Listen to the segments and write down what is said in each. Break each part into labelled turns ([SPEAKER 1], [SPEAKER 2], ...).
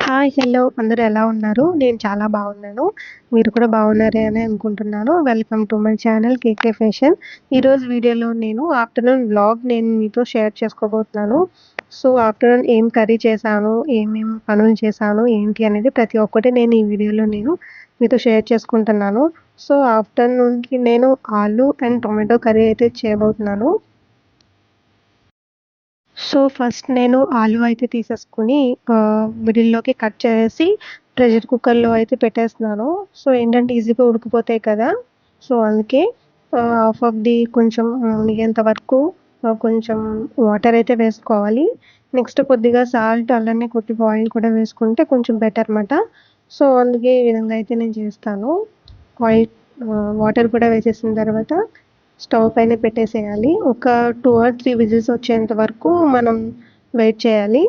[SPEAKER 1] Hi! Hello! అందరూ ఎలా ఉన్నారు? నేను చాలా బాగున్నాను. మీరు కూడా బాగున్నారే అని అనుకుంటున్నాను. Welcome to my channel KK fashion. ఈరోజు వీడియోలో నేను ఆఫ్టర్‌నూన్ వ్లాగ్ మీతో షేర్ చేసుకోబోతున్నాను. సో, ఆఫ్టర్‌నూన్ ఏం కర్రీ చేశాను, ఏమేం పనులు చేశాను, ఏంటి అనేది ప్రతి ఒక్కటి ఈ వీడియోలో మీతో షేర్ చేసుకుంటున్నాను. సో, ఆఫ్టర్‌నూన్‌కి నేను ఆలు అండ్ టొమాటో కర్రీ అయితే చేయబోతున్నాను. సో, ఫస్ట్ నేను ఆలు అయితే తీసేసుకొని మిడిల్‌లోకి కట్ చేసేసి ప్రెషర్ కుక్కర్‌లో అయితే పెట్టేస్తున్నాను. సో, ఏంటంటే ఈజీగా ఉడికిపోతాయి కదా! సో, అందుకే హాఫ్ ఆఫ్ ది కొంచెం మునిగేంత వరకు కొంచెం వాటర్ అయితే వేసుకోవాలి. నెక్స్ట్ కొద్దిగా సాల్ట్ అలానే కొద్దిగా ఆయిల్ కూడా వేసుకుంటే కొంచెం బెటర్ మాట. సో, అందుకే ఈ విధంగా అయితే నేను చేస్తాను. ఆయిల్ వాటర్ కూడా వేసేసిన తర్వాత స్టవ్ పైన పెట్టేసేయాలి. ఒక 2 ఆర్ 3 విజిల్స్ వచ్చేంత వరకు మనం వెయిట్ చేయాలి.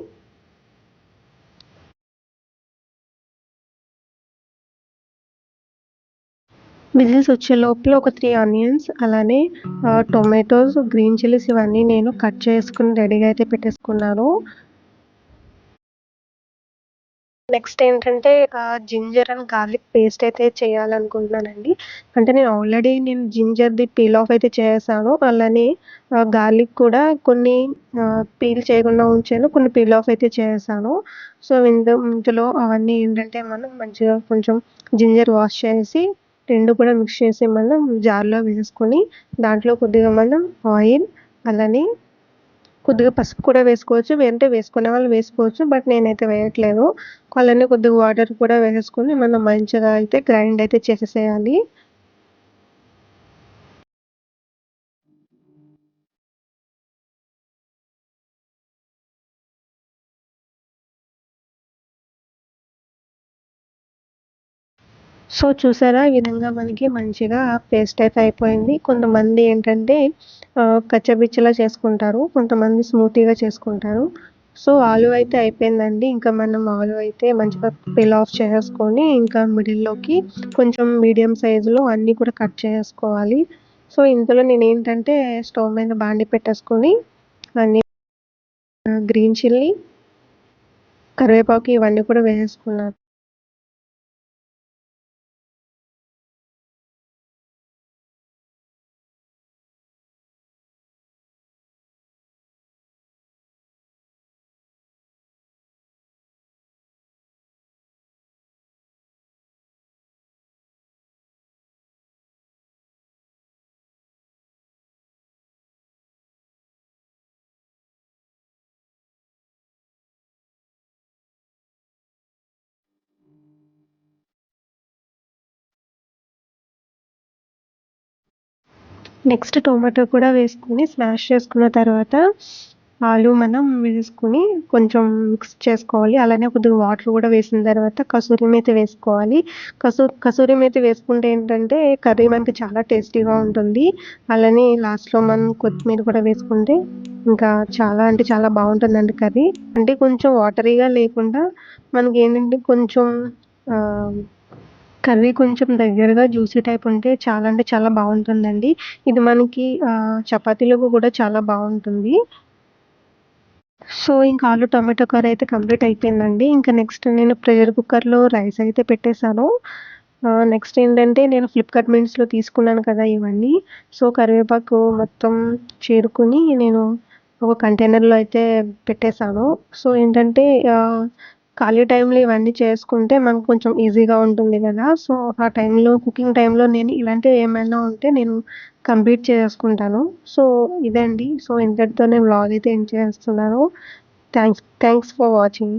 [SPEAKER 1] విజిల్స్ వచ్చే లోపల ఒక 3 ఆనియన్స్ అలానే టొమాటోస్, గ్రీన్ చిల్లీస్ ఇవన్నీ నేను కట్ చేసుకొని రెడీగా అయితే పెట్టేసుకున్నాను. నెక్స్ట్ ఏంటంటే జింజర్ అండ్ గార్లిక్ పేస్ట్ అయితే చేయాలనుకుంటున్నానండి. అంటే నేను ఆల్రెడీ జింజర్‌ది పీల్ ఆఫ్ అయితే చేసేసాను. అలానే గార్లిక్ కూడా కొన్ని పీల్ చేయకుండా ఉంచాను. కొన్ని పీల్ ఆఫ్ అయితే చేసేసాను. సో, ఇందులో అవన్నీ ఏంటంటే మనం మంచిగా కొంచెం జింజర్ వాష్ చేసి 2 కూడా మిక్స్ చేసి మనం జార్‌లో వేసేసుకొని దాంట్లో కొద్దిగా మనం ఆయిల్ అలానే కొద్దిగా పసుపు కూడా వేసుకోవచ్చు. అంటే వేసుకునే వాళ్ళు వేసుకోవచ్చు. బట్ నేనైతే వేయట్లేదు. అలానే కొద్దిగా వాటర్ కూడా వేసేసుకొని మనం మంచిగా అయితే గ్రైండ్ అయితే చేసేసేయాలి. సో, చూసారా ఈ విధంగా మనకి మంచిగా పేస్ట్ అయితే అయిపోయింది. కొంతమంది ఏంటంటే కచ్చపిచ్చలా చేసుకుంటారు. కొంతమంది స్మూతీగా చేసుకుంటారు. సో, ఆలు అయితే అయిపోయిందండి. ఇంకా మనం ఆలు అయితే మంచిగా పీల్ ఆఫ్ చేసేసుకొని ఇంకా మిడిల్‌లోకి కొంచెం మీడియం సైజులో అన్నీ కూడా కట్ చేసేసుకోవాలి. సో, ఇందులో నేనేంటంటే స్టవ్ మీద బాండీ పెట్టేసుకొని అన్నీ గ్రీన్ చిల్లీ, కరివేపాకు ఇవన్నీ కూడా వేసేసుకున్నాను. నెక్స్ట్ టొమాటో కూడా వేసుకొని స్మాష్ చేసుకున్న తర్వాత ఆలు మనం వేసుకొని కొంచెం మిక్స్ చేసుకోవాలి. అలానే కొద్దిగా వాటర్ కూడా వేసిన తర్వాత కసూరి మేతి వేసుకోవాలి. కసూరి మేతి వేసుకుంటే ఏంటంటే కర్రీ మనకి చాలా టేస్టీగా ఉంటుంది. అలానే లాస్ట్‌లో మనం కొత్తిమీర కూడా వేసుకుంటే ఇంకా చాలా అంటే చాలా బావుంటుందండి కర్రీ. అంటే కొంచెం వాటరీగా లేకుండా మనకేంటంటే కొంచెం ఆహ్ కర్రీ కొంచెం దగ్గరగా జ్యూసీ టైప్ ఉంటే చాలా అంటే చాలా బావుంటుందండి. ఇది మనకి చపాతీలోకి కూడా చాలా బావుంటుంది. సో, ఇంకా ఆలు టమాటో కర్రీ అయితే కంప్లీట్ అయిపోయిందండి. ఇంకా నెక్స్ట్ నేను ప్రెషర్ కుక్కర్‌లో రైస్ అయితే పెట్టేసాను. నెక్స్ట్ ఏంటంటే నేను ఫ్లిప్‌కార్ట్ మింట్స్‌లో తీసుకున్నాను కదా ఇవన్నీ. సో, కరివేపాకు మొత్తం చీరుకొని నేను ఒక కంటైనర్‌లో అయితే పెట్టేసాను. సో, ఏంటంటే ఆహ్, ఖాళీ టైంలో ఇవన్నీ చేసుకుంటే మనకు కొంచెం ఈజీగా ఉంటుంది గదా! సో, ఆ టైంలో కుకింగ్ టైంలో నేను ఇలాంటివి ఏమైనా ఉంటే నేను కంప్లీట్ చేసుకుంటాను. సో, ఇదండి. సో, ఇంతటితోనే వ్లాగ్ అయితే ఎండ్ చేస్తున్నాను. Thanks for watching.